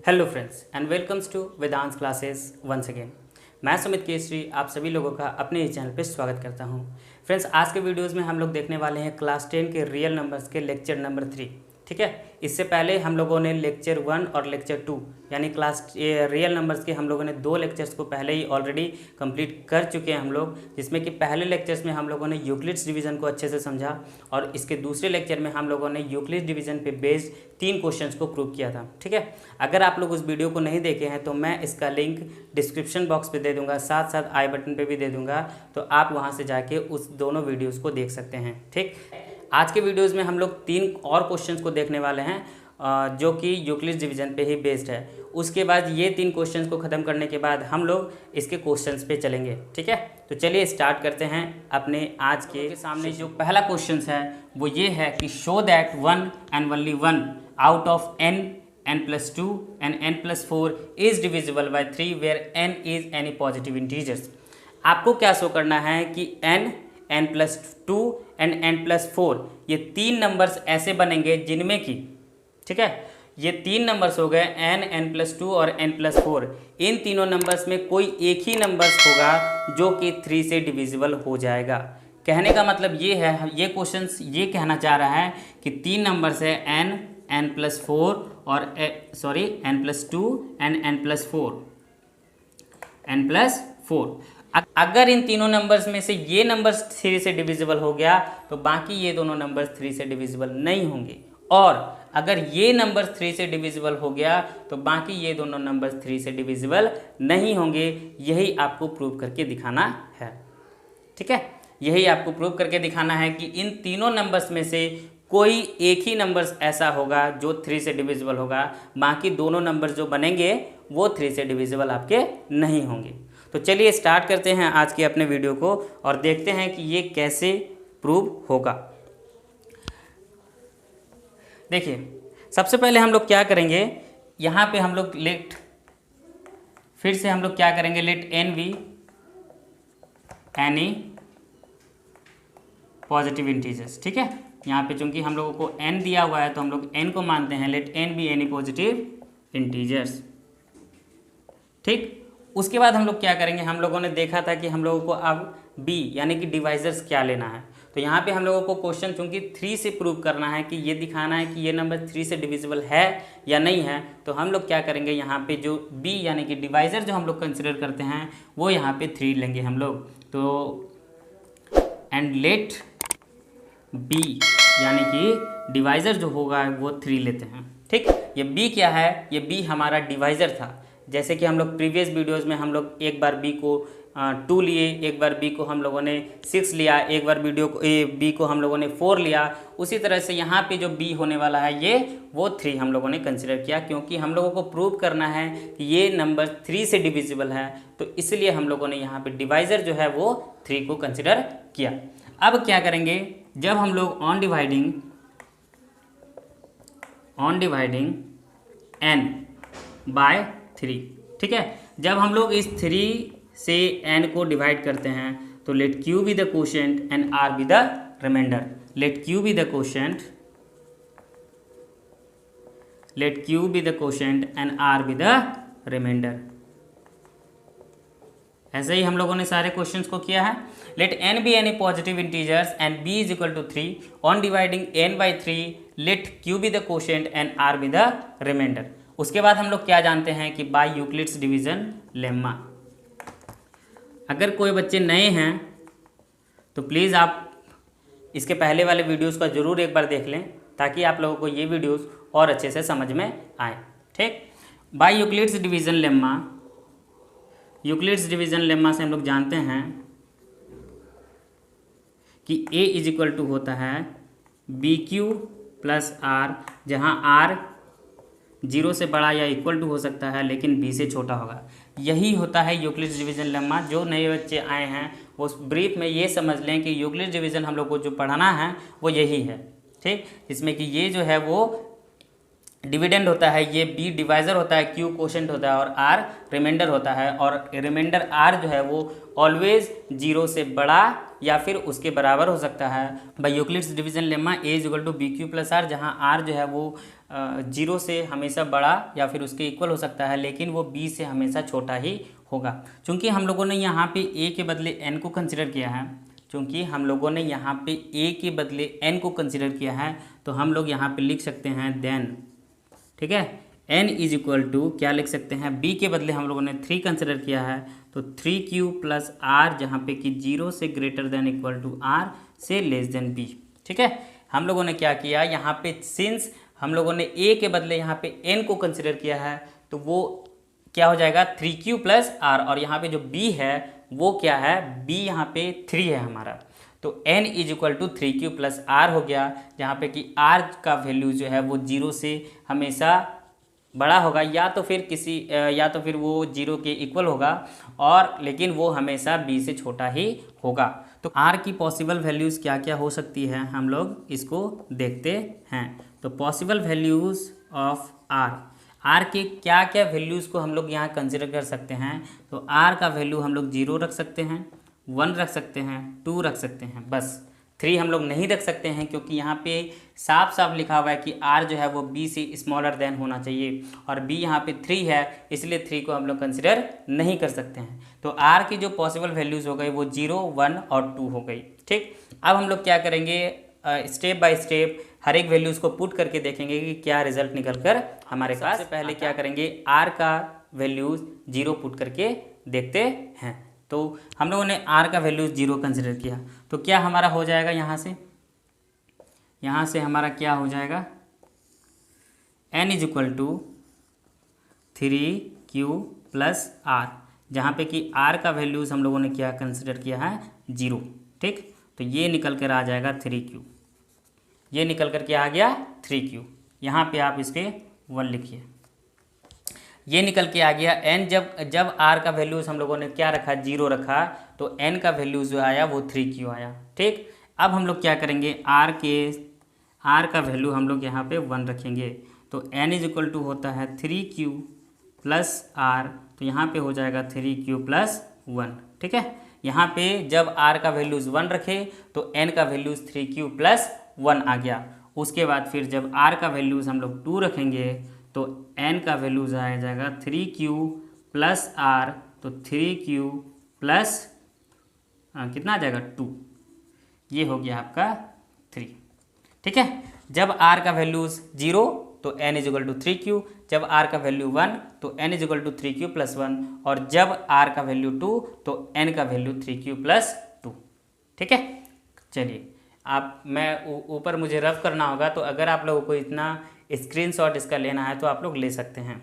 Hello friends and welcomes to Vedant classes once again. मैं सुमित केसरी आप सभी लोगों का अपने इस चैनल पर स्वागत करता हूं। फ्रेंड्स, आज के वीडियोस में हम लोग देखने वाले हैं क्लास 10 के रियल नंबर्स के लेक्चर नंबर 3। ठीक है, इससे पहले हम लोगों ने लेक्चर 1 और लेक्चर 2 यानी क्लास रियल नंबर्स के हम लोगों ने 2 लेक्चर्स को पहले ही ऑलरेडी कंप्लीट कर चुके हैं हम लोग, जिसमें कि पहले लेक्चर्स में हम लोगों ने यूक्लिड्स डिवीज़न को अच्छे से समझा और इसके दूसरे लेक्चर में हम लोगों ने यूक्लिड्स डिवीज़न पे बेस्ड 3 क्वेश्चंस को प्रूव किया था। ठीक है, अगर आप लोग उस वीडियो को नहीं देखे हैं तो मैं इसका लिंक डिस्क्रिप्शन बॉक्स पे दे दूंगा, साथ साथ आई बटन पे भी दे दूंगा, तो आप वहां से जाके उस दोनों वीडियोस को देख सकते हैं। ठीक, आज के वीडियोस में हम लोग 3 और क्वेश्चंस को देखने वाले हैं जो कि यूक्लिड्स डिवीज़न पे ही बेस्ड है। उसके बाद ये 3 क्वेश्चंस को ख़त्म करने के बाद हम लोग इसके क्वेश्चंस पे चलेंगे। ठीक है, तो चलिए स्टार्ट करते हैं अपने आज के सामने जो पहला क्वेश्चन है वो ये है कि show that 1 and only 1 out of n+2 and n+4 is divisible by 3 where n is any positive integers। आपको क्या शो करना है कि n+2 and n+4 ये 3 नंबर्स ऐसे बनेंगे जिनमें कि, ठीक है, ये 3 नंबर्स हो गए n, n+2 और n+4। इन तीनों नंबर्स में कोई एक ही नंबर्स होगा जो कि 3 से डिविजिबल हो जाएगा। कहने का मतलब ये है, ये क्वेश्चन ये कहना चाह रहा है कि 3 नंबर्स है n, n+4 और n+2 एंड n+4। अगर इन तीनों नंबर्स में से ये नंबर्स 3 से डिविजिबल हो गया तो बाकी ये दोनों नंबर्स 3 से डिविजिबल नहीं होंगे, और अगर ये नंबर 3 से डिविजिबल हो गया तो बाकी ये दोनों नंबर 3 से डिविजिबल नहीं होंगे। यही आपको प्रूव करके दिखाना है। ठीक है, यही आपको प्रूव करके दिखाना है कि इन तीनों नंबर्स में से कोई एक ही नंबर ऐसा होगा जो 3 से डिविजिबल होगा, बाकी दोनों नंबर जो बनेंगे वो 3 से डिविजिबल आपके नहीं होंगे। तो चलिए स्टार्ट करते हैं आज के अपने वीडियो को और देखते हैं कि ये कैसे प्रूव होगा। देखिए, सबसे पहले हम लोग क्या करेंगे, यहाँ पे हम लोग फिर से हम लोग क्या करेंगे, let n be any positive integers. ठीक है, यहाँ पे चूंकि हम लोगों को n दिया हुआ है तो हम लोग n को मानते हैं let n be any positive integers. ठीक, उसके बाद हम लोग क्या करेंगे, हम लोगों ने देखा था कि हम लोगों को अब b यानी कि डिवाइजर्स क्या लेना है। तो यहाँ पे हम लोगों को क्वेश्चन चूंकि 3 से प्रूव करना है कि ये दिखाना है कि ये नंबर 3 से डिविजिबल है या नहीं है, तो हम लोग क्या करेंगे, यहाँ पे जो b यानी कि डिवाइजर जो हम लोग कंसिडर करते हैं वो यहाँ पे 3 लेंगे हम लोग। तो एंड लेट b यानी कि डिवाइजर जो होगा वो 3 लेते हैं। ठीक, ये b क्या है, ये b हमारा डिवाइजर था। जैसे कि हम लोग प्रीवियस वीडियोज़ में हम लोग एक बार b को 2 लिए, एक बार b को हम लोगों ने 6 लिया, एक बार b को हम लोगों ने 4 लिया। उसी तरह से यहाँ पे जो b होने वाला है ये वो 3 हम लोगों ने कंसिडर किया, क्योंकि हम लोगों को प्रूव करना है कि ये नंबर 3 से डिविजिबल है, तो इसलिए हम लोगों ने यहाँ पे डिवाइजर जो है वो 3 को कंसिडर किया। अब क्या करेंगे, जब हम लोग ऑन डिवाइडिंग n बाय 3, ठीक है, जब हम लोग इस 3 से n को डिवाइड करते हैं तो let q be the quotient and r be the remainder. Let q be the quotient and r be the remainder. ऐसे ही हम लोगों ने सारे क्वेश्चंस को किया है। Let n be any positive integers and b is equal to 3 on dividing n by 3 let q be the quotient and r be the remainder. उसके बाद हम लोग क्या जानते हैं कि बाय यूक्लिड्स डिवीजन लेम्मा। अगर कोई बच्चे नए हैं तो प्लीज़ आप इसके पहले वाले वीडियोस का ज़रूर एक बार देख लें, ताकि आप लोगों को ये वीडियोस और अच्छे से समझ में आए। ठीक, बाय यूक्लिड्स डिवीजन लेम्मा से हम लोग जानते हैं कि a इज इक्वल टू होता है BQ प्लस R, जहाँ R 0 से बड़ा या इक्वल टू हो सकता है लेकिन b से छोटा होगा। यही होता है यूक्लिड्स डिवीजन लेम्मा। जो नए बच्चे आए हैं वो ब्रीफ में ये समझ लें कि यूक्लिड्स डिवीजन हम लोग को जो पढ़ाना है वो यही है। ठीक, जिसमें कि ये जो है वो डिविडेंड होता है, ये बी डिवाइज़र होता है, क्यू कोशेंट होता है और आर रिमाइंडर होता है। और रिमाइंडर आर जो है वो ऑलवेज 0 से बड़ा या फिर उसके बराबर हो सकता है। By Euclid's division lemma A is equal to B Q plus R, जहाँ आर जो है वो 0 से हमेशा बड़ा या फिर उसके इक्वल हो सकता है, लेकिन वो बी से हमेशा छोटा ही होगा। चूँकि हम लोगों ने यहाँ पे ए के बदले एन को कंसिडर किया है, चूँकि हम लोगों ने यहाँ पे ए के बदले एन को कंसिडर किया है, तो हम लोग यहाँ पे लिख सकते हैं देन, ठीक है, n इज इक्वल टू क्या लिख सकते हैं, b के बदले हम लोगों ने 3 कंसिडर किया है, तो 3q प्लस आर, जहाँ पे कि 0 से greater than equal to R से लेस देन b। ठीक है, हम लोगों ने क्या किया यहाँ पे, सिंस हम लोगों ने a के बदले यहाँ पे n को कंसिडर किया है, तो वो क्या हो जाएगा 3q प्लस आर, और यहाँ पे जो b है वो क्या है, b यहाँ पे 3 है हमारा, तो n is equal to 3q plus R हो गया, जहाँ पे कि r का वैल्यू जो है वो 0 से हमेशा बड़ा होगा, या तो फिर वो 0 के इक्वल होगा, और लेकिन वो हमेशा b से छोटा ही होगा। तो r की पॉसिबल वैल्यूज़ क्या क्या हो सकती है, हम लोग इसको देखते हैं। तो पॉसिबल वैल्यूज़ ऑफ r के क्या क्या वैल्यूज़ को हम लोग यहाँ कंसिडर कर सकते हैं। तो r का वैल्यू हम लोग 0 रख सकते हैं, 1 रख सकते हैं, 2 रख सकते हैं, बस 3 हम लोग नहीं रख सकते हैं, क्योंकि यहाँ पे साफ साफ लिखा हुआ है कि r जो है वो b से स्मॉलर देन होना चाहिए, और b यहाँ पे 3 है, इसलिए 3 को हम लोग कंसिडर नहीं कर सकते हैं। तो r की जो पॉसिबल वैल्यूज़ हो गई वो 0, 1 और 2 हो गई। ठीक, अब हम लोग क्या करेंगे, स्टेप बाय स्टेप हर एक वैल्यूज़ को पुट करके देखेंगे कि क्या रिजल्ट निकल कर हमारे पास। सबसे पहले क्या करेंगे, r का वैल्यूज़ 0 पुट करके देखते हैं। तो हम लोगों ने r का वैल्यू 0 कंसिडर किया, तो क्या हमारा हो जाएगा, यहाँ से हमारा क्या हो जाएगा, n is equal to 3q plus R, जहाँ पे कि r का वैल्यूज़ हम लोगों ने क्या कंसिडर किया है, 0। ठीक, तो ये निकल कर आ जाएगा 3q, ये निकल कर के आ गया 3q, यहाँ पे आप इसके 1 लिखिए, ये निकल के आ गया n। जब r का वैल्यूज़ हम लोगों ने क्या रखा, 0 रखा, तो n का वैल्यूज़ जो आया वो 3q आया। ठीक, अब हम लोग क्या करेंगे, r का वैल्यू हम लोग यहाँ पे 1 रखेंगे, तो n इज इक्वल टू होता है 3q प्लस r, तो यहाँ पे हो जाएगा 3q प्लस 1। ठीक है, यहाँ पे जब r का वैल्यूज़ 1 रखे तो n का वैल्यूज़ 3q प्लस 1 आ गया। उसके बाद फिर जब r का वैल्यूज़ हम लोग 2 रखेंगे तो n का वैल्यूज़ आ जाएगा 3q प्लस r, तो 3q प्लस कितना आ जाएगा, 2, ये हो गया आपका 3। ठीक है, जब r का वैल्यूज़ 0 तो n is equal to 3q, जब r का वैल्यू 1 तो n is equal to 3q plus 1, और जब r का वैल्यू 2 तो n का वैल्यू 3q प्लस 2। ठीक है, चलिए मैं ऊपर मुझे रफ करना होगा, तो अगर आप लोगों को इतना स्क्रीनशॉट इसका लेना है तो आप लोग ले सकते हैं।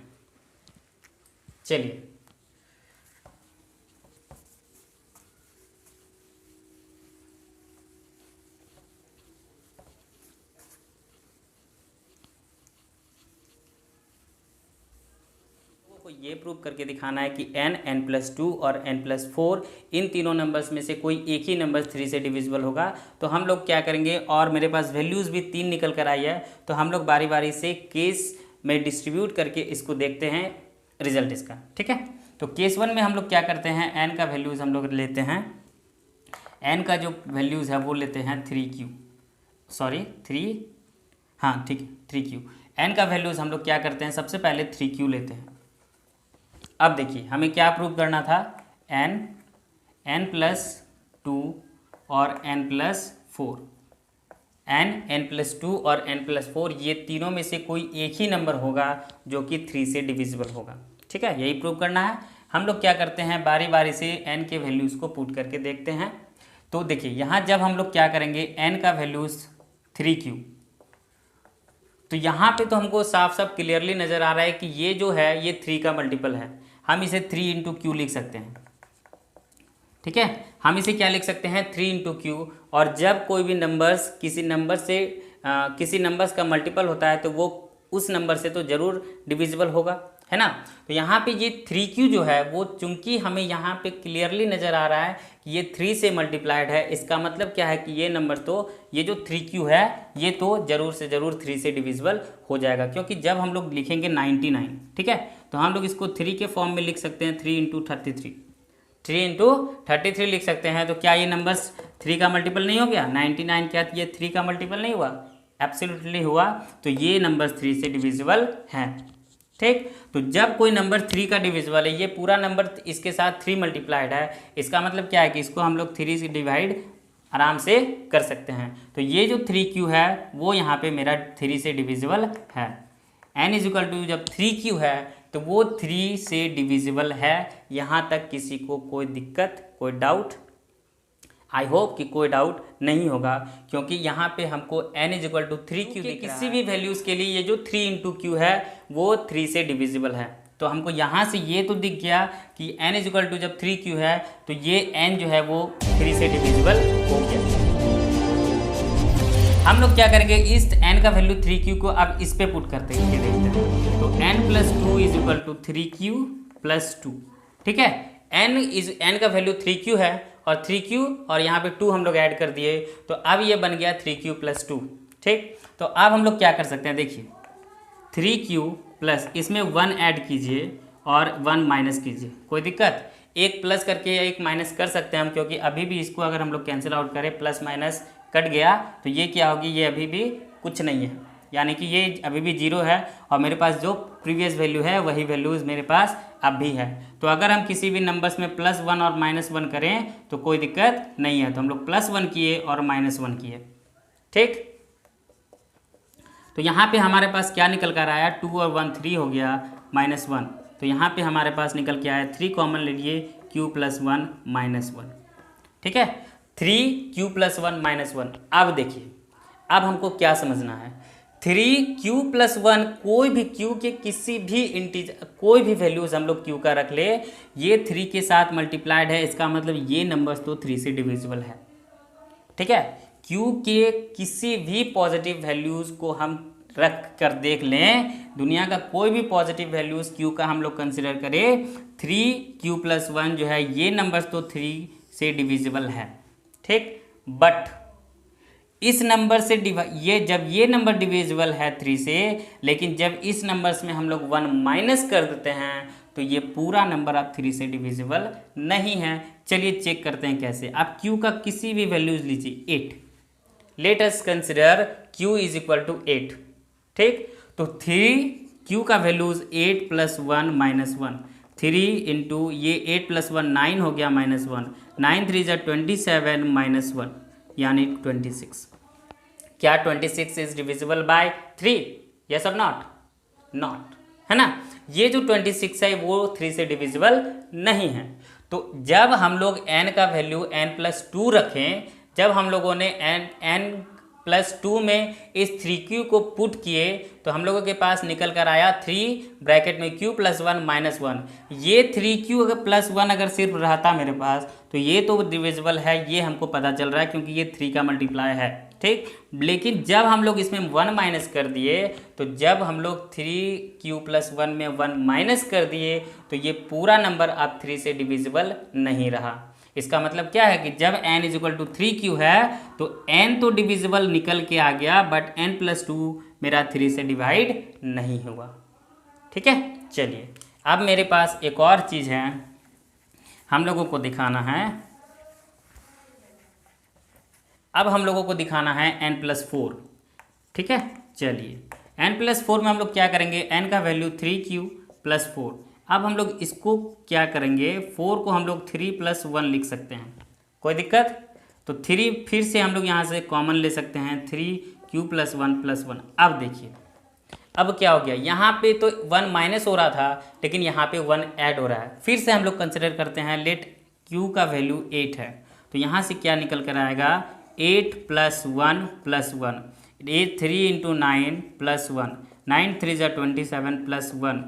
चलिए, को ये प्रूव करके दिखाना है कि n, n+2 और n+4 इन तीनों नंबर्स में से कोई एक ही नंबर 3 से डिविजिबल होगा। तो हम लोग क्या करेंगे, और मेरे पास वैल्यूज़ भी 3 निकल कर आई है, तो हम लोग बारी बारी से केस में डिस्ट्रीब्यूट करके इसको देखते हैं रिजल्ट इसका। ठीक है, तो केस 1 में हम लोग क्या करते हैं, n का वैल्यूज़ हम लोग लेते हैं, n का जो वैल्यूज़ है वो लेते हैं 3q, ठीक है 3q। n का वैल्यूज़ हम लोग क्या करते हैं, सबसे पहले 3q लेते हैं। अब देखिए हमें क्या प्रूव करना था, n+2 और n+4, n+2 और n+4 ये तीनों में से कोई एक ही नंबर होगा जो कि 3 से डिविजिबल होगा। ठीक है, यही प्रूव करना है। हम लोग क्या करते हैं, बारी बारी से n के वैल्यूज़ को पुट करके देखते हैं। तो देखिए यहाँ जब हम लोग क्या करेंगे, n का वैल्यूज़ 3q, तो यहाँ पे तो हमको साफ साफ क्लियरली नज़र आ रहा है कि ये जो है ये 3 का मल्टीपल है, हम इसे 3 × q लिख सकते हैं। ठीक है, हम इसे क्या लिख सकते हैं, 3 × q, और जब कोई भी नंबर्स किसी नंबर्स का मल्टीपल होता है तो वो उस नंबर से तो ज़रूर डिविजिबल होगा। है ना। तो यहाँ पे ये 3q जो है वो चूंकि हमें यहाँ पे क्लियरली नज़र आ रहा है कि ये 3 से मल्टीप्लाइड है, इसका मतलब क्या है कि ये नंबर तो ये जो 3q है ये तो ज़रूर से ज़रूर 3 से डिविजिबल हो जाएगा, क्योंकि जब हम लोग लिखेंगे 99, ठीक है, तो हम लोग इसको 3 के फॉर्म में लिख सकते हैं, 3 × 33, 3 × 33 लिख सकते हैं। तो क्या ये नंबर्स 3 का मल्टीपल नहीं हो गया? 99 क्या ये 3 का मल्टीपल नहीं हुआ? एब्सोल्युटली हुआ। तो ये नंबर 3 से डिविजिबल हैं, ठीक। तो जब कोई नंबर 3 का डिविजिबल है, ये पूरा नंबर इसके साथ 3 मल्टीप्लाइड है, इसका मतलब क्या है कि इसको हम लोग 3 से डिवाइड आराम से कर सकते हैं। तो ये जो 3q है वो यहाँ पे मेरा 3 से डिविजिबल है। n = जब 3q है तो वो 3 से डिविजिबल है। यहाँ तक किसी को कोई दिक्कत, कोई डाउट? आई होप कि कोई डाउट नहीं होगा, क्योंकि यहाँ पे हमको n = 3q दिख रहा है। किसी भी वैल्यूज़ के लिए ये जो 3 × q है वो 3 से डिविजिबल है। तो हमको यहाँ से ये तो दिख गया कि n = जब 3q है तो ये n जो है वो 3 से डिविजिबल हो गया। हम लोग क्या करेंगे, इस n का वैल्यू 3q को अब इस पे पुट करते हैं, ये देखते हैं। तो n + 2 = 3q + 2, ठीक है। n का वैल्यू 3q है और 3q और यहाँ पे 2 हम लोग ऐड कर दिए, तो अब ये बन गया 3q + 2, ठीक। तो अब हम लोग क्या कर सकते हैं, देखिए 3q प्लस इसमें 1 ऐड कीजिए और 1 माइनस कीजिए, कोई दिक्कत? एक प्लस करके या एक माइनस कर सकते हैं हम, क्योंकि अभी भी इसको अगर हम लोग कैंसिल आउट करें, प्लस माइनस कट गया तो ये क्या होगी, ये अभी भी कुछ नहीं है, यानी कि ये अभी भी 0 है और मेरे पास जो प्रीवियस वैल्यू है वही वैल्यूज़ मेरे पास अब भी है। तो अगर हम किसी भी नंबर्स में +1 और -1 करें तो कोई दिक्कत नहीं है। तो हम लोग +1 किए और -1 किए, ठीक। तो यहाँ पे हमारे पास क्या निकल कर आया, 2 और 1 3 हो गया, -1। तो यहाँ पे हमारे पास निकल के आया 3 कॉमन ले लिए, q + 1 -1, ठीक है। 3q + 1 -1। अब देखिए, अब हमको क्या समझना है, 3q + 1 कोई भी q के किसी भी इंटीजर, कोई भी वैल्यूज़ हम लोग q का रख ले, ये 3 के साथ मल्टीप्लाइड है, इसका मतलब ये नंबर्स तो 3 से डिविजिबल है, ठीक है। q के किसी भी पॉजिटिव वैल्यूज़ को हम रख कर देख लें, दुनिया का कोई भी पॉजिटिव वैल्यूज़ q का हम लोग कंसिडर करें, 3q + 1 जो है ये नंबर्स तो 3 से डिविजिबल है, ठीक। बट इस नंबर से ये जब ये नंबर डिविजिबल है 3 से, लेकिन जब इस नंबर्स में हम लोग 1 माइनस कर देते हैं तो ये पूरा नंबर अब 3 से डिविजिबल नहीं है। चलिए चेक करते हैं कैसे। आप q का किसी भी वैल्यूज लीजिए, 8, लेट अस कंसिडर q = 8, ठीक। तो 3q का वैल्यूज 8 + 1 -1, 3 × ये 8 + 1 9 हो गया, -1, 9 3 = 27 -1 यानी 26। क्या 26 इज डिविजिबल बाय 3? यस और नॉट? नॉट, है ना। ये जो 26 है वो 3 से डिविजिबल नहीं है। तो जब हम लोग n का वैल्यू n + 2 रखें, जब हम लोगों ने n + 2 में इस 3q को पुट किए तो हम लोगों के पास निकल कर आया 3 ब्रैकेट में q + 1 -1। ये 3q अगर +1 अगर सिर्फ रहता मेरे पास तो ये तो डिविजिबल है, ये हमको पता चल रहा है क्योंकि ये 3 का मल्टीप्लाई है, ठीक। लेकिन जब हम लोग इसमें 1 माइनस कर दिए, तो जब हम लोग 3q + 1 में 1 माइनस कर दिए तो ये पूरा नंबर अब 3 से डिविजिबल नहीं रहा। इसका मतलब क्या है कि जब n = 3q है तो n तो डिविजिबल निकल के आ गया, बट n + 2 मेरा 3 से डिवाइड नहीं हुआ, ठीक है। चलिए अब मेरे पास एक और चीज़ है, हम लोगों को दिखाना है। अब हम लोगों को दिखाना है n + 4, ठीक है। चलिए n + 4 में हम लोग क्या करेंगे, n का वैल्यू 3q + 4। अब हम लोग इसको क्या करेंगे, 4 को हम लोग 3 + 1 लिख सकते हैं, कोई दिक्कत? तो 3 फिर से हम लोग यहाँ से कॉमन ले सकते हैं, 3q + 1 + 1। अब देखिए अब क्या हो गया, यहाँ पे तो 1 माइनस हो रहा था लेकिन यहाँ पे 1 ऐड हो रहा है। फिर से हम लोग कंसिडर करते हैं, लेट q का वैल्यू 8 है, तो यहाँ से क्या निकल कर आएगा, 8 + 1 + 1, 8 3 × 9 + 1, 9 3 = 27 + 1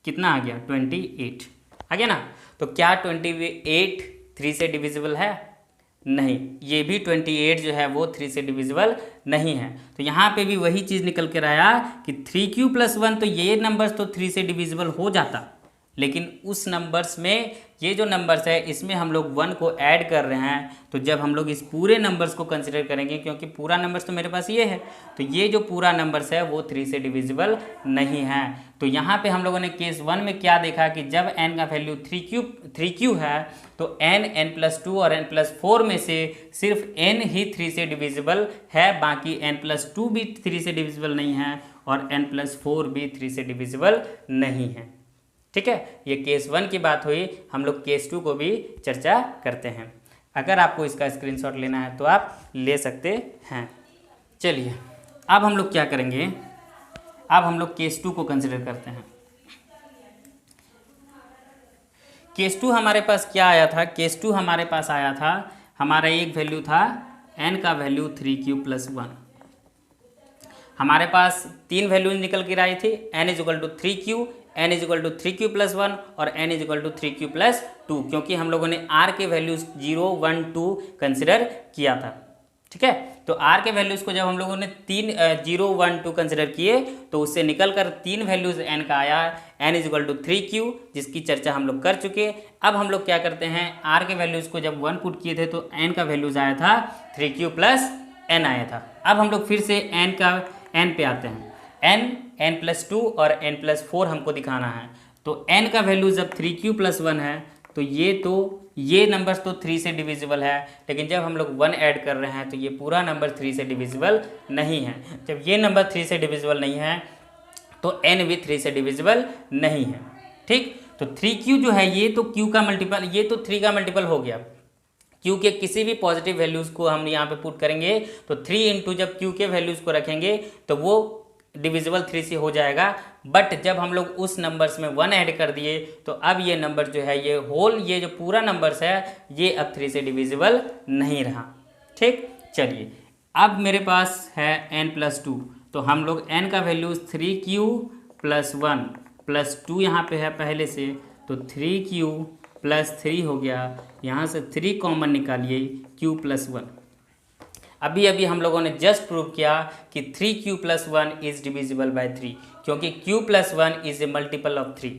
कितना आ गया, 28 आ गया ना। तो क्या 28 3 से डिविजिबल है? नहीं, ये भी 28 जो है वो 3 से डिविजिबल नहीं है। तो यहाँ पे भी वही चीज़ निकल कर आया कि 3q+1, तो ये नंबर्स तो 3 से डिविजिबल हो जाता, लेकिन उस नंबर्स में ये जो नंबर्स है इसमें हम लोग 1 को ऐड कर रहे हैं। तो जब हम लोग इस पूरे नंबर्स को कंसिडर करेंगे, क्योंकि पूरा नंबर्स तो मेरे पास ये है, तो ये जो पूरा नंबर्स है वो 3 से डिविजिबल नहीं है। तो यहाँ पे हम लोगों ने केस 1 में क्या देखा कि जब n का वैल्यू 3q है तो n, n+2 और n+4 में से सिर्फ n ही 3 से डिविजिबल है, बाकी n+2 भी 3 से डिविजिबल नहीं है और n+4 भी 3 से डिविजिबल नहीं है। ठीक है, ये केस 1 की बात हुई। हम लोग केस 2 को भी चर्चा करते हैं। अगर आपको इसका स्क्रीनशॉट लेना है तो आप ले सकते हैं। चलिए अब हम लोग क्या करेंगे, अब हम लोग केस 2 को कंसिडर करते हैं। केस 2 हमारे पास क्या आया था, केस 2 हमारे पास आया था, हमारा एक वैल्यू था n का वैल्यू 3q+1। हमारे पास 3 वैल्यू निकल कर आई थी, n=3q, n=3q+1 और n=3q+2, क्योंकि हम लोगों ने r के वैल्यूज़ 0, 1, 2 कंसिडर किया था। ठीक है, तो r के वैल्यूज़ को जब हम लोगों ने 0, 1, 2 कंसिडर किए तो उससे निकल कर 3 वैल्यूज़ n का आया, n=3q, जिसकी चर्चा हम लोग कर चुके। अब हम लोग क्या करते हैं, r के वैल्यूज़ को जब 1 पुट किए थे तो n का वैल्यूज़ आया था 3q+n आया था। अब हम लोग फिर से n पे आते हैं, n+2 और n+4 हमको दिखाना है। तो n का वैल्यू जब 3q+1 है तो ये नंबर्स तो 3 से डिविजिबल है, लेकिन जब हम लोग 1 ऐड कर रहे हैं तो ये पूरा नंबर 3 से डिविजिबल नहीं है। जब ये नंबर 3 से डिविजिबल नहीं है तो n भी 3 से डिविजिबल नहीं है। ठीक, तो 3q जो है ये तो q का मल्टीपल, ये तो 3 का मल्टीपल हो गया। q के किसी भी पॉजिटिव वैल्यूज़ को हम यहाँ पे पुट करेंगे तो 3 इंटू जब q के वैल्यूज़ को रखेंगे तो वो डिविजिबल 3 से हो जाएगा। बट जब हम लोग उस नंबर्स में 1 ऐड कर दिए तो अब ये नंबर जो है, ये होल, ये जो पूरा नंबर्स है ये अब 3 से डिविजिबल नहीं रहा। ठीक, चलिए अब मेरे पास है n+2, तो हम लोग n का वैल्यू 3q+1 +2 यहाँ पे है पहले से, तो 3q+3 हो गया। यहाँ से 3 कॉमन निकालिए, q+1। अभी हम लोगों ने जस्ट प्रूव किया कि 3q+1 इज डिविजिबल बाय 3, क्योंकि q+1 is a multiple of 3।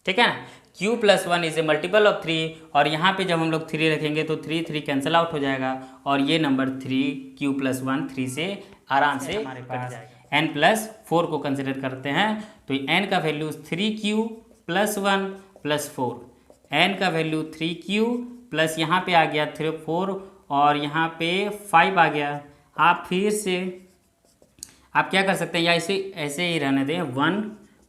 ठीक है ना, q+1 is a multiple of 3, और यहाँ पे जब हम लोग 3 रखेंगे तो 3 कैंसिल आउट हो जाएगा और ये नंबर 3q+1 3 से आराम से हमारे पास n+4 को कंसिडर करते हैं। तो n का वैल्यू 3q+1 +4, n का वैल्यू 3q प्लस यहाँ पे आ गया 4 और यहाँ पे 5 आ गया। आप फिर से आप क्या कर सकते हैं, या ऐसे ही रहने दें, 1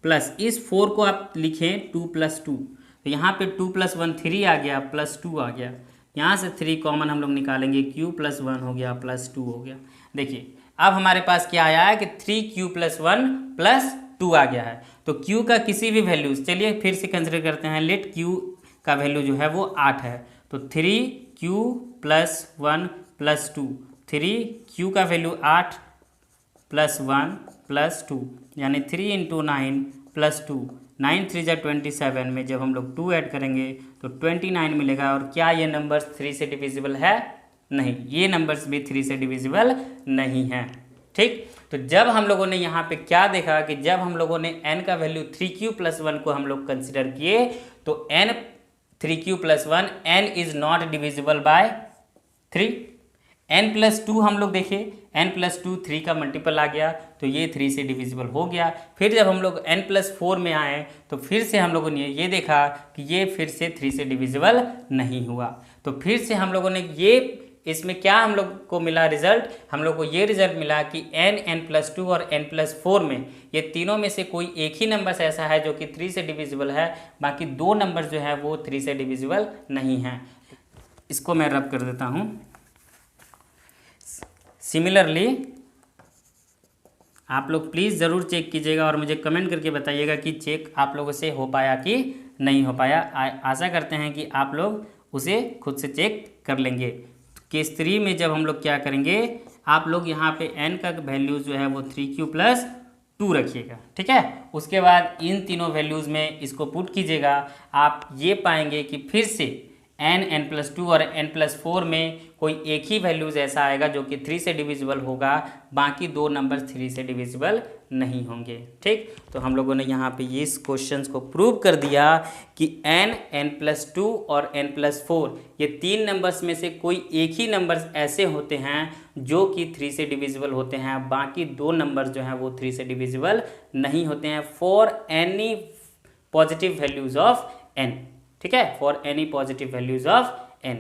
प्लस इस 4 को आप लिखें 2+2, तो यहाँ पे 2+1 3 आ गया, +2 आ गया। यहाँ से 3 कॉमन हम लोग निकालेंगे, q+1 हो गया, +2 हो गया। देखिए अब हमारे पास क्या आया है कि 3q+1 +2 आ गया है। तो q का किसी भी वैल्यूज, चलिए फिर से कंसिडर करते हैं, लेट q का वैल्यू जो है वो 8 है, तो 3q+1 +2, 3q का वैल्यू 8 +1 +2, यानी 3 × 9 +2, 9 3 जा 27 में जब हम लोग 2 ऐड करेंगे तो 29 मिलेगा। और क्या ये नंबर्स 3 से डिविजिबल है? नहीं, ये नंबर्स भी 3 से डिविजिबल नहीं है। ठीक, तो जब हम लोगों ने यहाँ पे क्या देखा कि जब हम लोगों ने n का वैल्यू 3q+1 को हम लोग कंसिडर किए तो n 3q+1 n is not divisible by 3। n+2 हम लोग देखें, n+2 3 का मल्टीपल आ गया तो ये 3 से डिविजिबल हो गया। फिर जब हम लोग n+4 में आए तो फिर से हम लोगों ने ये देखा कि ये फिर से 3 से डिविजिबल नहीं हुआ। तो फिर से हम लोगों ने ये, इसमें क्या हम लोग को मिला रिजल्ट, हम लोग को ये रिजल्ट मिला कि n, n+2 और n+4 में ये तीनों में से कोई एक ही नंबर ऐसा है जो कि 3 से डिविजिबल है, बाकी 2 नंबर जो है वो 3 से डिविजिबल नहीं है। इसको मैं रब कर देता हूँ। सिमिलरली आप लोग प्लीज़ ज़रूर चेक कीजिएगा और मुझे कमेंट करके बताइएगा कि चेक आप लोगों से हो पाया कि नहीं हो पाया। आशा करते हैं कि आप लोग उसे खुद से चेक कर लेंगे। केस 3 में जब हम लोग क्या करेंगे, आप लोग यहाँ पे n का वैल्यू जो है वो 3q+2 रखिएगा। ठीक है, उसके बाद इन तीनों वैल्यूज़ में इसको पुट कीजिएगा। आप ये पाएंगे कि फिर से n+2 और n+4 में कोई एक ही वैल्यूज़ ऐसा आएगा जो कि 3 से डिविजिबल होगा, बाकी दो नंबर 3 से डिविजिबल नहीं होंगे। ठीक, तो हम लोगों ने यहाँ पे इस क्वेश्चन को प्रूव कर दिया कि n+2 और n+4 ये तीन नंबर्स में से कोई एक ही नंबर्स ऐसे होते हैं जो कि 3 से डिविजिबल होते हैं, बाकी दो नंबर्स जो हैं वो 3 से डिविजिबल नहीं होते हैं for any positive values of n। ठीक है, for any positive values of n।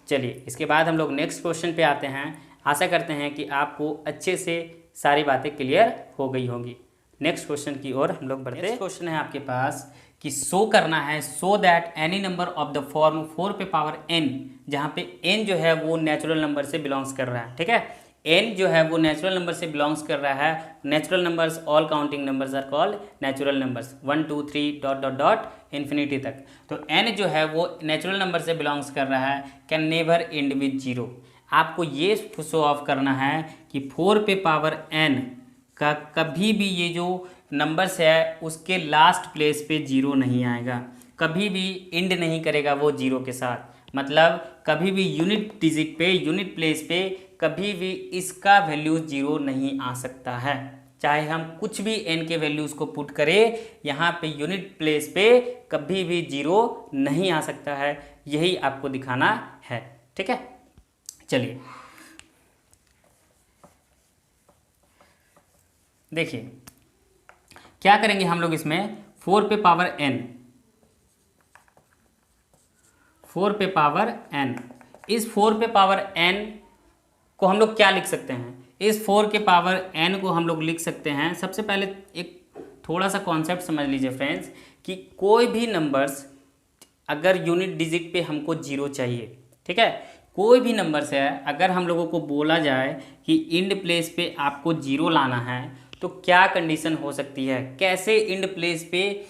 चलिए इसके बाद हम लोग नेक्स्ट क्वेश्चन पे आते हैं। आशा करते हैं कि आपको अच्छे से सारी बातें क्लियर हो गई होंगी। नेक्स्ट क्वेश्चन की ओर हम लोग बढ़ते हैं। नेक्स्ट क्वेश्चन है आपके पास कि शो करना है, so that any number of the form 4 पे पावर n, जहाँ पे n जो है वो नेचुरल नंबर से बिलोंग्स कर रहा है। ठीक है, n जो है वो नेचुरल नंबर से बिलोंग्स कर रहा है। Natural numbers, all counting numbers are called natural numbers, 1 2 3 dot dot dot infinity तक। तो n जो है वो नेचुरल नंबर से बिलोंग्स कर रहा है, can never and with zero. आपको ये शो ऑफ करना है कि 4 पे पावर n का कभी भी ये जो नंबर्स है उसके लास्ट प्लेस पे जीरो नहीं आएगा, कभी भी एंड नहीं करेगा वो जीरो के साथ। मतलब कभी भी यूनिट डिजिट पे, यूनिट प्लेस पे कभी भी इसका वैल्यू जीरो नहीं आ सकता है, चाहे हम कुछ भी n के वैल्यूज़ को पुट करें, यहाँ पे यूनिट प्लेस पे कभी भी जीरो नहीं आ सकता है। यही आपको दिखाना है। ठीक है, चलिए देखिए क्या करेंगे हम लोग इसमें। 4 पे पावर n, 4 पे पावर n, इस 4 पे पावर n को हम लोग क्या लिख सकते हैं। इस 4 के पावर n को हम लोग लिख सकते हैं, सबसे पहले एक थोड़ा सा कॉन्सेप्ट समझ लीजिए फ्रेंड्स, कि कोई भी नंबर्स अगर यूनिट डिजिट पे हमको जीरो चाहिए, ठीक है, कोई भी नंबर्स है अगर हम लोगों को बोला जाए कि इंड प्लेस पे आपको जीरो लाना है तो क्या कंडीशन हो सकती है, कैसे इंड प्लेस पे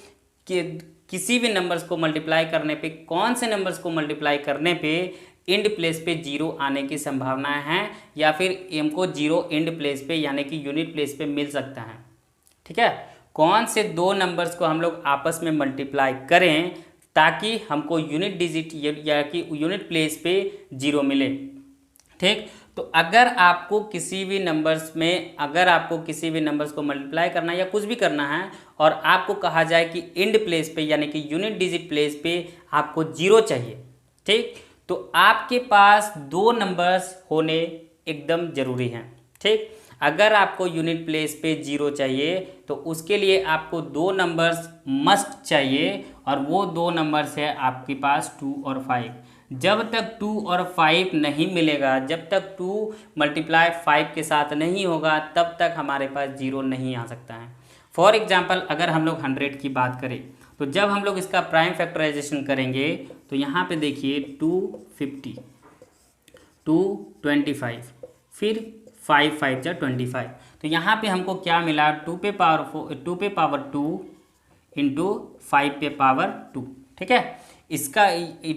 किसी भी नंबर्स को मल्टीप्लाई करने पे, कौन से नंबर्स को मल्टीप्लाई करने पे इंड प्लेस पे जीरो आने की संभावनाएं हैं, या फिर हमको जीरो इंड प्लेस पे यानी कि यूनिट प्लेस पे मिल सकता है। ठीक है, कौन से दो नंबर्स को हम लोग आपस में मल्टीप्लाई करें ताकि हमको यूनिट डिजिट या कि यूनिट प्लेस पे जीरो मिले। ठीक, तो अगर आपको किसी भी नंबर्स में, अगर आपको किसी भी नंबर्स को मल्टीप्लाई करना है या कुछ भी करना है और आपको कहा जाए कि इंड प्लेस पे यानी कि यूनिट डिजिट प्लेस पे आपको जीरो चाहिए, ठीक, तो आपके पास दो नंबर्स होने एकदम ज़रूरी हैं। ठीक, अगर आपको यूनिट प्लेस पे जीरो चाहिए तो उसके लिए आपको दो नंबर्स मस्ट चाहिए, और वो दो नंबर्स है आपके पास 2 और 5। जब तक 2 और 5 नहीं मिलेगा, जब तक 2 मल्टीप्लाई 5 के साथ नहीं होगा, तब तक हमारे पास जीरो नहीं आ सकता है। फॉर एग्जांपल अगर हम लोग 100 की बात करें तो जब हम लोग इसका प्राइम फैक्टराइजेशन करेंगे तो यहाँ पे देखिए 250, 225, फिर 5 5 जा 25, तो यहाँ पे हमको क्या मिला, 2 पे पावर 2 इंटू 5 पे पावर 2। ठीक है, इसका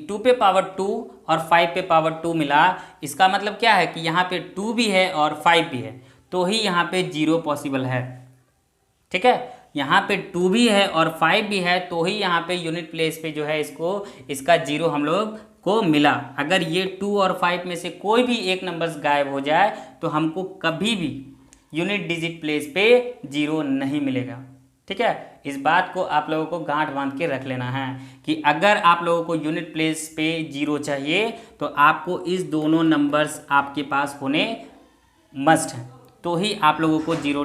2 पे पावर 2 और 5 पे पावर 2 मिला, इसका मतलब क्या है कि यहाँ पे 2 भी है और 5 भी है, तो ही यहाँ पे जीरो पॉसिबल है। ठीक है, यहाँ पे 2 भी है और 5 भी है, तो ही यहाँ पे यूनिट प्लेस पे जो है इसका जीरो हम लोग को मिला। अगर ये 2 और 5 में से कोई भी एक नंबर्स गायब हो जाए तो हमको कभी भी यूनिट डिजिट प्लेस पे जीरो नहीं मिलेगा। ठीक है, इस बात को आप लोगों को गांठ बांध के रख लेना है कि अगर आप लोगों को यूनिट प्लेस पे जीरो चाहिए तो आपको इस दोनों नंबर्स आपके पास होने मस्ट हैं, तो ही आप लोगों को जीरो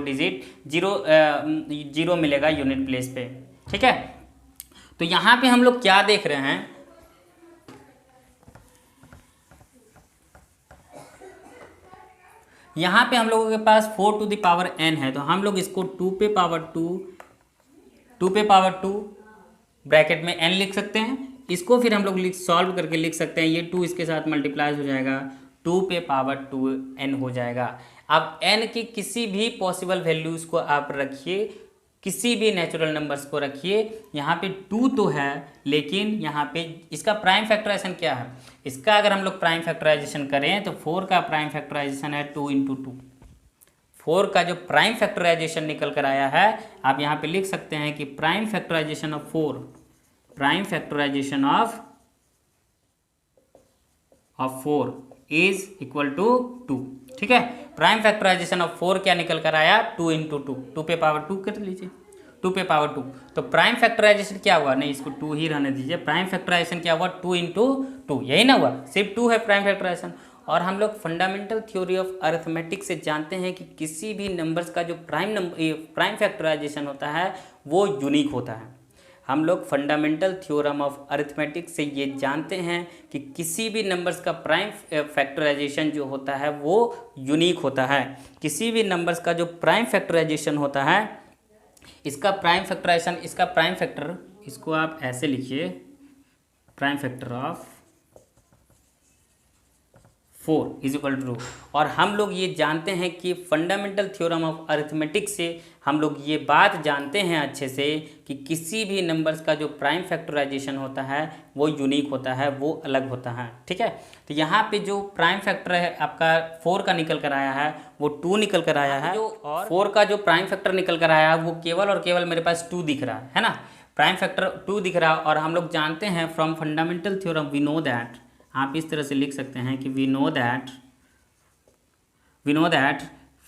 मिलेगा यूनिट प्लेस पे। ठीक है, तो यहाँ पे हम लोग क्या देख रहे हैं, यहाँ पे हम लोगों के पास 4 टू द पावर n है, तो हम लोग इसको 2 पे पावर 2 ब्रैकेट में n लिख सकते हैं। इसको फिर हम लोग सॉल्व करके लिख सकते हैं, ये 2 इसके साथ मल्टीप्लाई हो जाएगा, 2 पे पावर 2n हो जाएगा। अब n की किसी भी पॉसिबल वैल्यूज़ को आप रखिए, किसी भी नेचुरल नंबर्स को रखिए, यहाँ पे 2 तो है लेकिन यहाँ पे इसका प्राइम फैक्टराइजेशन क्या है, इसका अगर हम लोग प्राइम फैक्टराइजेशन करें तो 4 का प्राइम फैक्टराइजेशन है 2 इंटू 2। 4 का जो प्राइम फैक्टराइजेशन निकल कर आया है, आप यहाँ पे लिख सकते हैं कि prime factorization of 4, prime factorization of of 4 is equal to 2। ठीक है, प्राइम फैक्टराइजेशन ऑफ 4 क्या निकल कर आया, 2 इंटू 2, 2 पे पावर 2 कर लीजिए, 2 पे पावर 2। तो प्राइम फैक्टराइजेशन क्या हुआ, नहीं इसको 2 ही रहने दीजिए, प्राइम फैक्टराइजेशन क्या हुआ, 2 इंटू 2, यही ना हुआ, सिर्फ 2 है प्राइम फैक्टराइजेशन। और हम लोग फंडामेंटल थ्योरी ऑफ अरिथमेटिक से जानते हैं कि किसी भी नंबर्स का जो प्राइम फैक्टराइजेशन होता है वो यूनिक होता है। हम लोग फंडामेंटल थ्योरम ऑफ अरिथमेटिक से ये जानते हैं कि किसी भी नंबर्स का प्राइम फैक्टराइजेशन जो होता है वो यूनिक होता है। किसी भी नंबर्स का जो प्राइम फैक्टराइजेशन होता है, इसका प्राइम फैक्टराइजेशन, इसका प्राइम फैक्टर, इसको आप ऐसे लिखिए, prime factor of 4 is equal to. और हम लोग ये जानते हैं कि फंडामेंटल थ्योरम ऑफ अरिथमेटिक से हम लोग ये बात जानते हैं अच्छे से कि किसी भी नंबर्स का जो प्राइम फैक्टराइजेशन होता है वो यूनिक होता है, वो अलग होता है। ठीक है, तो यहाँ पे जो प्राइम फैक्टर है आपका 4 का निकल कर आया है वो 2 निकल कर आया है, और 4 का जो प्राइम फैक्टर निकल कर आया है वो केवल और केवल मेरे पास 2 दिख रहा है ना, प्राइम फैक्टर 2 दिख रहा है। और हम लोग जानते हैं from fundamental theorem we know that, आप इस तरह से लिख सकते हैं कि we know that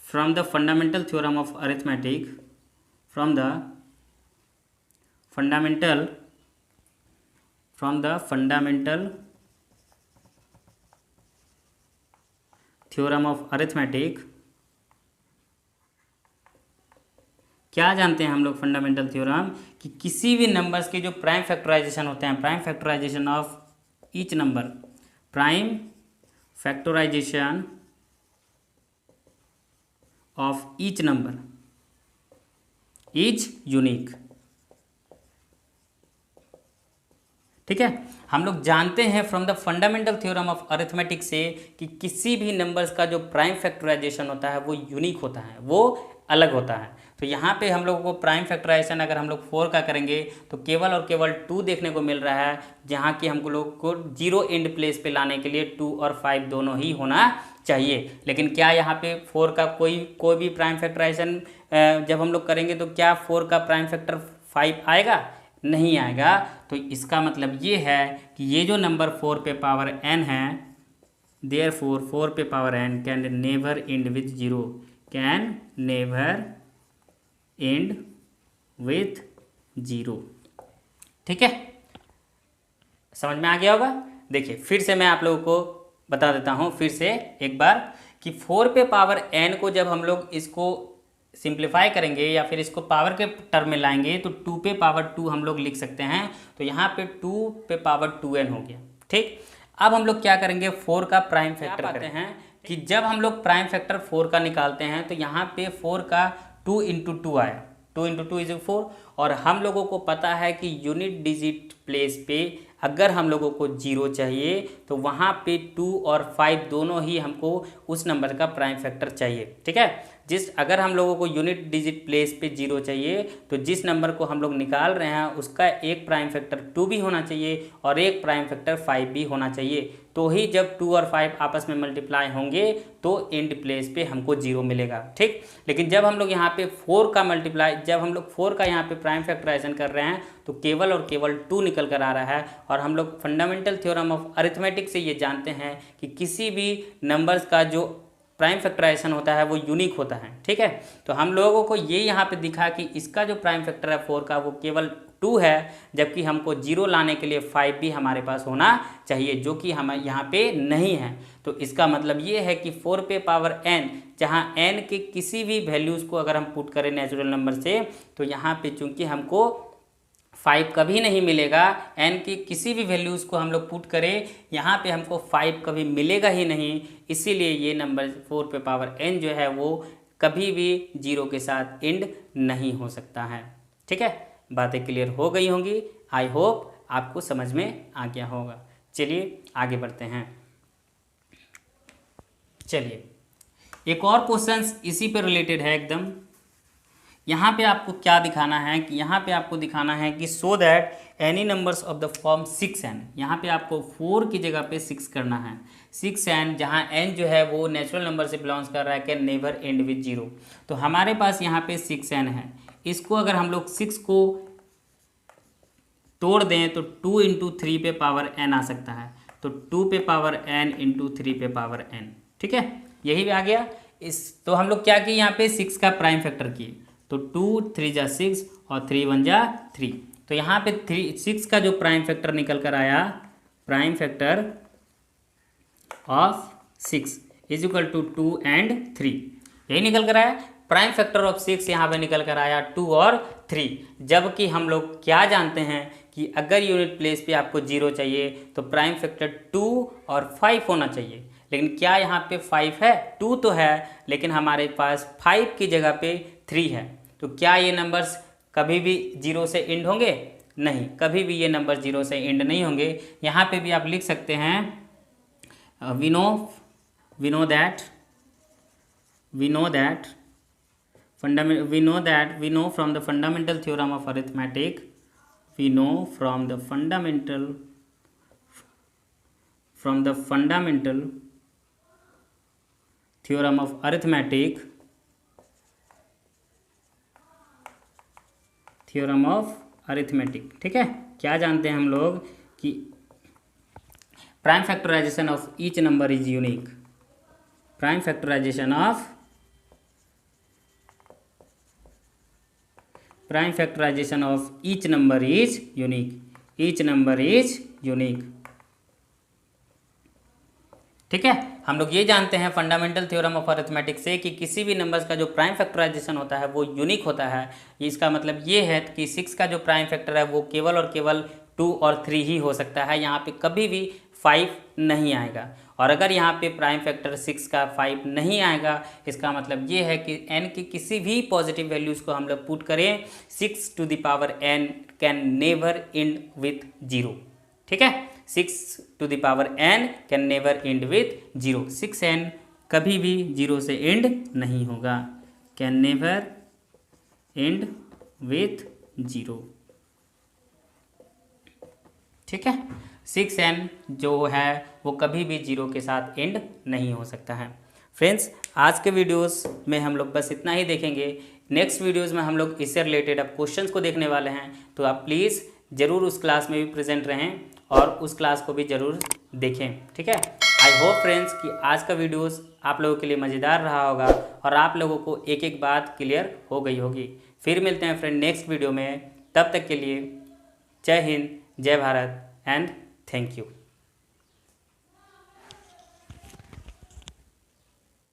from the fundamental theorem of arithmetic, from the fundamental theorem of arithmetic, क्या जानते हैं हम लोग फंडामेंटल थ्योरम, कि किसी भी नंबर्स के जो प्राइम फैक्टराइजेशन होते हैं, prime factorization of each number, prime factorization of each number is unique. ठीक है, हम लोग जानते हैं from the fundamental theorem of arithmetic से कि किसी भी नंबर्स का जो प्राइम फैक्टराइजेशन होता है वो यूनिक होता है, वो अलग होता है। तो यहाँ पे हम लोगों को प्राइम फैक्टराइजेशन अगर हम लोग 4 का करेंगे तो केवल और केवल 2 देखने को मिल रहा है, जहाँ कि हमको लोग को 0 एंड प्लेस पे लाने के लिए 2 और 5 दोनों ही होना चाहिए। लेकिन क्या यहाँ पे 4 का कोई भी प्राइम फैक्टराइजेशन जब हम लोग करेंगे तो क्या 4 का प्राइम फैक्टर 5 आएगा, नहीं आएगा। तो इसका मतलब ये है कि ये जो नंबर 4 पे पावर n है, देयरफॉर 4 पे power n can never and with 0, can never and with 0। ठीक है, समझ में आ गया होगा। देखिए फिर से मैं आप लोगों को बता देता हूँ फिर से एक बार कि 4 पे पावर n को जब हम लोग इसको सिंप्लीफाई करेंगे या फिर इसको पावर के टर्म में लाएंगे तो 2 पे पावर 2 हम लोग लिख सकते हैं। तो यहाँ पे 2 पे पावर 2n हो गया। ठीक, अब हम लोग क्या करेंगे, 4 का प्राइम फैक्टर करते हैं कि जब हम लोग प्राइम फैक्टर 4 का निकालते हैं तो यहाँ पे 4 का 2 इंटू 2 आया, 2 इंटू 2 इज 4। और हम लोगों को पता है कि यूनिट डिजिट प्लेस पे अगर हम लोगों को 0 चाहिए तो वहाँ पे 2 और 5 दोनों ही हमको उस नंबर का प्राइम फैक्टर चाहिए। ठीक है, अगर हम लोगों को यूनिट डिजिट प्लेस पे 0 चाहिए तो जिस नंबर को हम लोग निकाल रहे हैं उसका एक प्राइम फैक्टर 2 भी होना चाहिए और एक प्राइम फैक्टर 5 भी होना चाहिए। तो ही जब 2 और 5 आपस में मल्टीप्लाई होंगे तो एंड प्लेस पे हमको 0 मिलेगा। ठीक, लेकिन जब हम लोग यहाँ पे 4 का मल्टीप्लाई, जब हम लोग 4 का यहाँ पे प्राइम फैक्टराइजेशन कर रहे हैं तो केवल और केवल 2 निकल कर आ रहा है। और हम लोग फंडामेंटल थ्योरम ऑफ अरिथमेटिक से ये जानते हैं कि किसी भी नंबर्स का जो प्राइम फैक्टराइजेशन होता है वो यूनिक होता है। ठीक है, तो हम लोगों को ये यहाँ पे दिखा कि इसका जो प्राइम फैक्टर है 4 का वो केवल 2 है, जबकि हमको 0 लाने के लिए 5 भी हमारे पास होना चाहिए, जो कि हम यहाँ पे नहीं है। तो इसका मतलब ये है कि 4 पे पावर n, जहाँ n के किसी भी वैल्यूज़ को अगर हम पुट करें नेचुरल नंबर से तो यहाँ पे चूँकि हमको 5 कभी नहीं मिलेगा, n की किसी भी वैल्यूज़ को हम लोग पुट करें यहाँ पे हमको 5 कभी मिलेगा ही नहीं। इसीलिए ये नंबर 4 पे पावर n जो है वो कभी भी 0 के साथ एंड नहीं हो सकता है। ठीक है, बातें क्लियर हो गई होंगी, आई होप आपको समझ में आ गया होगा। चलिए आगे बढ़ते हैं। चलिए एक और क्वेश्चन इसी पे रिलेटेड है एकदम। यहाँ पे आपको क्या दिखाना है कि यहाँ पे आपको दिखाना है कि so that any numbers of the form 6n, यहाँ पे आपको 4 की जगह पे 6 करना है। 6n जहाँ n जो है वो नेचुरल नंबर से बिलोंग्स कर रहा है, कैन नेवर एंड विथ 0। तो हमारे पास यहाँ पे 6n है, इसको अगर हम लोग 6 को तोड़ दें तो 2 इंटू 3 पे पावर n आ सकता है। तो 2 पे पावर n इंटू 3 पे पावर n, ठीक है, यही भी आ गया। तो हम लोग क्या किए यहाँ पे 6 का प्राइम फैक्टर किए, तो 2 3 जा 6 और 3 1 जा 3, तो यहाँ पे 6 का जो प्राइम फैक्टर निकल कर आया, prime factor of 6 is equal to 2 and 3, यही निकल कर आया। प्राइम फैक्टर ऑफ 6 यहाँ पे निकल कर आया 2 और 3, जबकि हम लोग क्या जानते हैं कि अगर यूनिट प्लेस पे आपको 0 चाहिए तो प्राइम फैक्टर 2 और 5 होना चाहिए, लेकिन क्या यहाँ पे 5 है? 2 तो है, लेकिन हमारे पास 5 की जगह पे 3 है, तो क्या ये नंबर्स कभी भी 0 से एंड होंगे? नहीं, कभी भी ये नंबर 0 से एंड नहीं होंगे। यहाँ पे भी आप लिख सकते हैं we know that from the fundamental theorem of arithmetic, theorem of arithmetic, ठीक है। क्या जानते हैं हम लोग कि prime factorization of each number is unique, prime factorization of each number is unique, ठीक है। हम लोग ये जानते हैं फंडामेंटल थ्योरम ऑफ अरिथमेटिक से कि किसी भी नंबर्स का जो प्राइम फैक्टराइजेशन होता है वो यूनिक होता है। इसका मतलब ये है कि 6 का जो प्राइम फैक्टर है वो केवल और केवल 2 और 3 ही हो सकता है, यहाँ पे कभी भी 5 नहीं आएगा। और अगर यहाँ पे प्राइम फैक्टर 6 का 5 नहीं आएगा, इसका मतलब ये है कि n की किसी भी पॉजिटिव वैल्यूज़ को हम लोग पुट करें, 6 to the power n can never and with 0, ठीक है। 6 to the power n can never and with 0, 6n कभी भी 0 से एंड नहीं होगा, कैन नेवर एंड विथ 0, ठीक है। 6n जो है वो कभी भी 0 के साथ एंड नहीं हो सकता है। फ्रेंड्स, आज के वीडियोस में हम लोग बस इतना ही देखेंगे। नेक्स्ट वीडियोस में हम लोग इससे रिलेटेड अब क्वेश्चंस को देखने वाले हैं, तो आप प्लीज़ ज़रूर उस क्लास में भी प्रेजेंट रहें और उस क्लास को भी ज़रूर देखें, ठीक है। आई होप फ्रेंड्स कि आज का वीडियोस आप लोगों के लिए मज़ेदार रहा होगा और आप लोगों को एक एक बात क्लियर हो गई होगी। फिर मिलते हैं फ्रेंड नेक्स्ट वीडियो में, तब तक के लिए जय हिंद, जय भारत एंड थैंक यू।